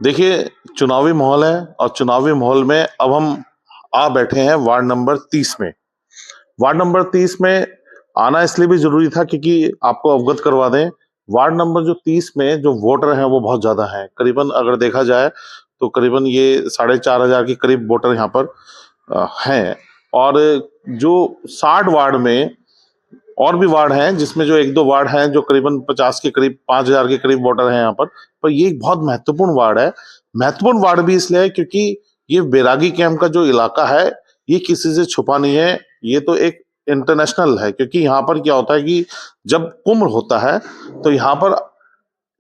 देखिए, चुनावी माहौल है और चुनावी माहौल में अब हम आ बैठे हैं वार्ड नंबर 30 में। वार्ड नंबर 30 में आना इसलिए भी ज़रूरी था क्योंकि आपको अवगत करवा दें, वार्ड नंबर जो 30 में जो वोटर हैं वो बहुत ज़्यादा हैं। करीबन अगर देखा जाए तो करीबन ये 4,500 के करीब वोटर यहाँ पर हैं और जो 60 वार्ड में और भी वार्ड हैं जिसमें जो 1-2 वार्ड हैं जो करीबन 50 के करीब 5,000 के करीब वोटर हैं यहाँ पर ये एक बहुत महत्वपूर्ण वार्ड है। महत्वपूर्ण वार्ड भी इसलिए है क्योंकि ये बैरागी कैंप का जो इलाका है ये किसी से छुपा नहीं है, ये तो एक इंटरनेशनल है क्योंकि यहाँ पर क्या होता है कि जब कुंभ होता है तो यहाँ पर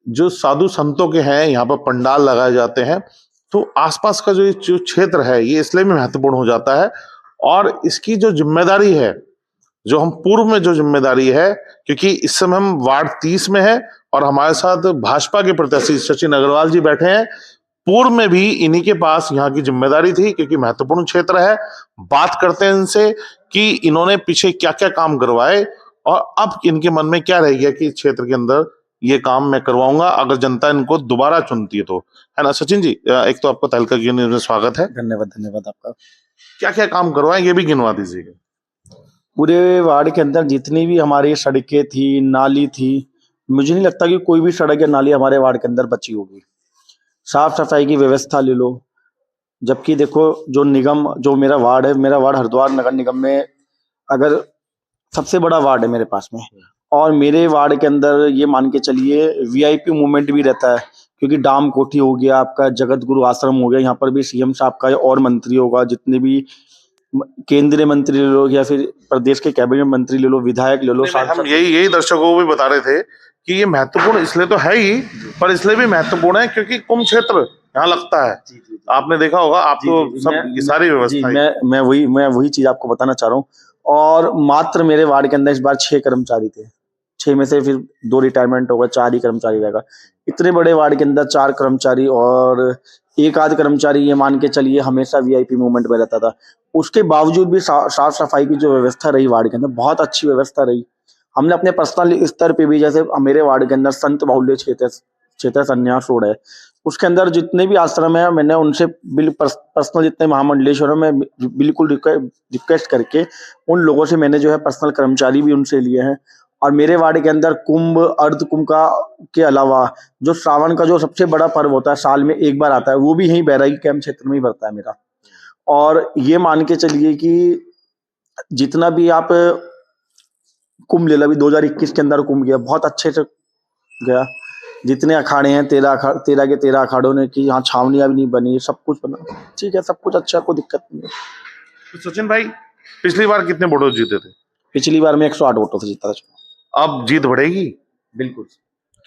जो साधु संतों के हैं यहाँ पर पंडाल लगाए जाते हैं, तो आसपास का जो क्षेत्र है ये इसलिए भी महत्वपूर्ण हो जाता है और इसकी जो जिम्मेदारी है, जो हम पूर्व में जो जिम्मेदारी है, क्योंकि इस समय हम वार्ड 30 में है और हमारे साथ भाजपा के प्रत्याशी सचिन अग्रवाल जी बैठे हैं। पूर्व में भी इन्हीं के पास यहाँ की जिम्मेदारी थी क्योंकि महत्वपूर्ण क्षेत्र है। बात करते हैं इनसे कि इन्होंने पीछे क्या क्या काम करवाए और अब इनके मन में क्या रह गया कि क्षेत्र के अंदर ये काम मैं करवाऊंगा अगर जनता इनको दोबारा चुनती है तो, है ना सचिन जी? एक तो आपको तहलका न्यूज़ में स्वागत है। धन्यवाद आपका। क्या क्या काम करवाए ये भी गिनवा दीजिएगा। पूरे वार्ड के अंदर जितनी भी हमारी सड़कें थी, नाली थी, मुझे नहीं लगता कि कोई भी सड़क या नाली हमारे वार्ड के अंदर बची होगी। साफ सफाई की व्यवस्था ले लो, जबकि देखो जो निगम, जो मेरा वार्ड है, मेरा वार्ड हरिद्वार नगर निगम में अगर सबसे बड़ा वार्ड है मेरे पास में, और मेरे वार्ड के अंदर ये मान के चलिए वीआईपी मूवमेंट भी रहता है क्योंकि डाम कोठी हो गया, आपका जगत गुरु आश्रम हो गया, यहाँ पर भी सीएम साहब का और मंत्री होगा, जितने भी केंद्रीय मंत्री ले लो या फिर प्रदेश के कैबिनेट मंत्री ले लो, विधायक ले लो। हम यही दर्शकों को भी बता रहे थे कि ये महत्वपूर्ण इसलिए तो है ही, पर इसलिए भी महत्वपूर्ण है क्योंकि कुंभ क्षेत्र यहाँ लगता है। आपने देखा होगा, आप तो सब सारी व्यवस्था। मैं वही चीज आपको बताना चाह रहा हूँ। और मात्र मेरे वार्ड के अंदर इस बार 6 कर्मचारी थे, 6 में से फिर 2 रिटायरमेंट होगा, 4 ही कर्मचारी रहेगा। इतने बड़े वार्ड के अंदर 4 कर्मचारी और एक आध कर्मचारी ये मान के चलिए हमेशा वीआईपी मूवमेंट में रहता था। उसके बावजूद भी साफ सफाई की जो व्यवस्था रही वार्ड के अंदर, बहुत अच्छी व्यवस्था रही। हमने अपने पर्सनल स्तर पे भी, जैसे मेरे वार्ड के अंदर संत बाहुल्य क्षेत्र संन्यास रोड है, उसके अंदर जितने भी आश्रम है मैंने उनसे पर्सनल, जितने महामंडलेश्वर में बिल्कुल रिक्वेस्ट करके उन लोगों से मैंने जो है पर्सनल कर्मचारी भी उनसे लिए हैं। और मेरे वार्ड के अंदर कुंभ, अर्ध कुंभ का के अलावा जो श्रावण का जो सबसे बड़ा पर्व होता है, साल में एक बार आता है, वो भी यहीं बैरागी कैंप क्षेत्र में ही बढ़ता है मेरा। और ये मान के चलिए कि जितना भी आप कुंभ ले लो, अभी 2021 के अंदर कुंभ गया, बहुत अच्छे से गया। जितने अखाड़े हैं 13 के 13 अखाड़ों ने की, यहाँ छावनियां भी नहीं बनी, सब कुछ बना, ठीक है, सब कुछ अच्छा, कोई दिक्कत नहीं है। तो सचिन भाई, पिछली बार कितने वोटों से जीते थे? पिछली बार मैं 108 वोटों से जीता था। अब जीत बढ़ेगी? बिल्कुल।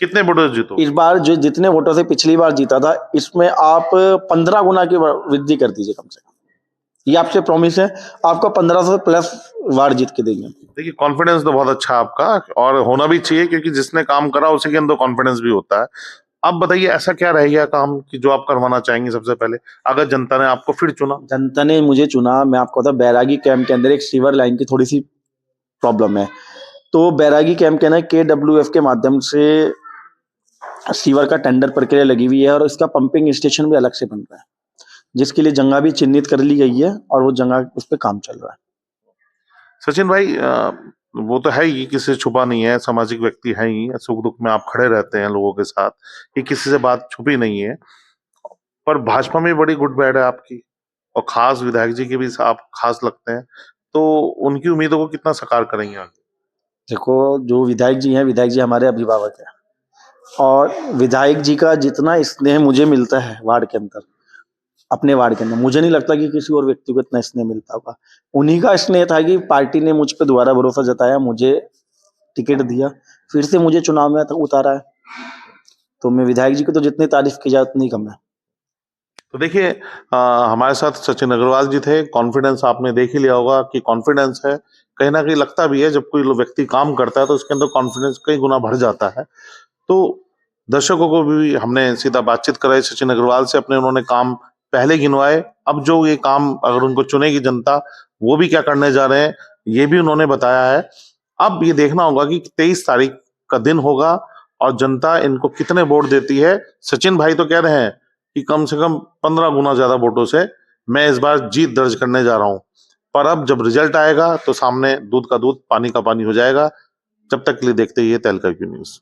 कितने वोटों से जीतो? इस बार जो जितने वोटों से पिछली बार जीता था, इसमें आप 15 गुना की वृद्धि कर दीजिए कम से कम। ये आपसे प्रॉमिस है, आपको 1500 प्लस वार्ड जीत के देंगे। देखिए, कॉन्फिडेंस तो बहुत अच्छा आपका और होना भी चाहिए क्योंकि जिसने काम करा उसी के अंदर कॉन्फिडेंस भी होता है। अब बताइए, ऐसा क्या रह गया काम कि जो आप करवाना चाहेंगे सबसे पहले, अगर जनता ने आपको फिर चुना? जनता ने मुझे चुना, मैं आपको बता, बैरागी कैंप के अंदर एक सीवर लाइन की थोड़ी सी प्रॉब्लम है, तो बैरागी कैंप के अंदर KWF के माध्यम से सीवर का टेंडर प्रक्रिया लगी हुई है और इसका पंपिंग स्टेशन भी अलग से बन रहा है, जिसके लिए जगह भी चिन्हित कर ली गई है और वो जगह उस पर काम चल रहा है। सचिन भाई, वो तो है ही, किसी से छुपा नहीं है, सामाजिक व्यक्ति है ही, सुख दुख में आप खड़े रहते हैं लोगों के साथ, ये किसी से बात छुपी नहीं है। पर भाजपा में बड़ी गुड बैड है आपकी और खास विधायक जी के भी आप खास लगते हैं, तो उनकी उम्मीदों को कितना साकार करेंगे आगे? देखो, जो विधायक जी हैं, विधायक जी हमारे अभिभावक हैं और विधायक जी का जितना स्नेह मुझे मिलता है वार्ड के अंदर, अपने वार्ड के अंदर, मुझे नहीं लगता कि किसी और व्यक्ति को इतना स्नेह मिलता होगा। उन्हीं का स्नेह था कि पार्टी ने मुझ पर दोबारा भरोसा जताया, मुझे टिकट दिया, फिर से मुझे चुनाव में उतारा है। तो मैं विधायक जी को तो जितनी तारीफ की जाए उतनी कम है। तो देखिए, हमारे साथ सचिन अग्रवाल जी थे। कॉन्फिडेंस आपने देख ही लिया होगा कि कॉन्फिडेंस है, कहीं ना कहीं लगता भी है जब कोई व्यक्ति काम करता है तो उसके अंदर कॉन्फिडेंस कई गुना बढ़ जाता है। तो दर्शकों को भी हमने सीधा बातचीत कराई सचिन अग्रवाल से, अपने उन्होंने काम पहले गिनवाए, अब जो ये काम अगर उनको चुनेगी जनता, वो भी क्या करने जा रहे हैं ये भी उन्होंने बताया है। अब ये देखना होगा कि 23 तारीख का दिन होगा और जनता इनको कितने वोट देती है। सचिन भाई तो कह रहे हैं कि कम से कम 15 गुना ज्यादा वोटों से मैं इस बार जीत दर्ज करने जा रहा हूं। पर अब जब रिजल्ट आएगा तो सामने दूध का दूध पानी का पानी हो जाएगा। जब तक के लिए देखते ही है तहलका न्यूज।